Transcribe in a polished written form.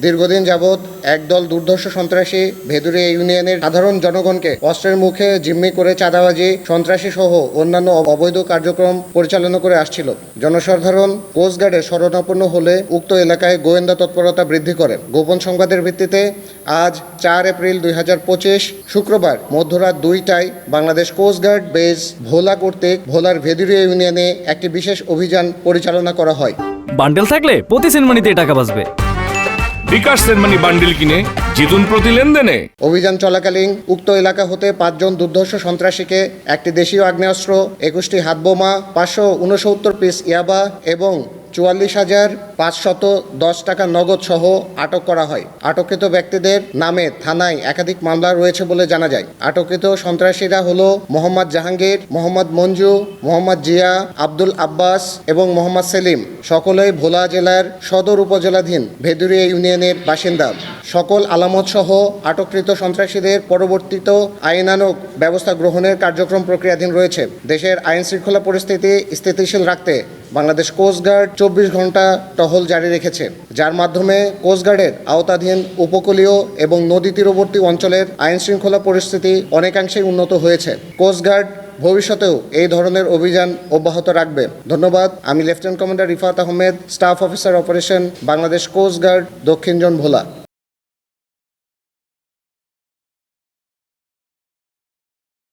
দীর্ঘদিন যাবৎ একদল দুর্ধর্ষ সন্ত্রাসী ভেদুরিয়া ইউনিয়নের সাধারণ জনগণকে অস্ত্রের মুখে জিম্মি করে চাঁদাবাজি, সন্ত্রাসী সহ অন্যান্য অবৈধ কার্যক্রম পরিচালনা করে আসছিল। জনসাধারণ কোস্টগার্ডের শরণাপন্ন হলে উক্ত এলাকায় গোয়েন্দা তৎপরতা বৃদ্ধি করে। গোপন সংবাদের ভিত্তিতে আজ 4 এপ্রিল 2025 শুক্রবার মধ্যরাত 2টায় বাংলাদেশ কোস্টগার্ড বেস ভোলা কর্তৃক ভোলার ভেদুরিয়া ইউনিয়নে একটি বিশেষ অভিযান পরিচালনা করা হয়। বান্ডেল থাকলে প্রতি সেনমানিতে টাকা বাঁচবে। বিকাশ সেনমানি বান্ডিল কিনে জিতুন প্রতি লেনদেনে। অভিযান চলাকালীন উক্ত এলাকা হতে 5 জন দুর্ধর্ষ সন্ত্রাসীকে একটি দেশীয় আগ্নেয়াস্ত্র, 21টি হাতবোমা, 569 পিস ইয়াবা এবং 44,510 টাকা নগদ সহ আটক করা হয়। আটককৃত ব্যক্তিদের নামে থানায় একাধিক মামলা রয়েছে বলে জানা যায়। আটককৃত সন্ত্রাসীরা হলো মোহাম্মদ জাহাঙ্গীর, মোহাম্মদ মঞ্জু, মোহাম্মদ জিয়া, আব্দুল আব্বাস এবং মোহাম্মদ সেলিম, সকলেই ভোলা জেলার সদর উপজেলাধীন ভেদুরিয়া ইউনিয়নের বাসিন্দা। সকল আলামত সহ আটককৃত সন্ত্রাসীদের পরবর্তীত আইনানুগ ব্যবস্থা গ্রহণের কার্যক্রম প্রক্রিয়াধীন রয়েছে। দেশের আইন শৃঙ্খলা পরিস্থিতি স্থিতিশীল রাখতে বাংলাদেশ কোস্টগার্ড 24 ঘন্টা টহল জারি রেখেছে, যার মাধ্যমে কোস্টগার্ডের আওতাধীন উপকূলীয় এবং নদী তীরবর্তী অঞ্চলের আইন শৃঙ্খলা পরিস্থিতি অনেকাংশেই উন্নত হয়েছে। কোস্টগার্ড ভবিষ্যতেও এই ধরনের অভিযান অব্যাহত রাখবে। ধন্যবাদ। আমি lieutenant commander Rifat Ahmed, staff officer operation, Bangladesh coast guard, দক্ষিণ জোন ভোলা।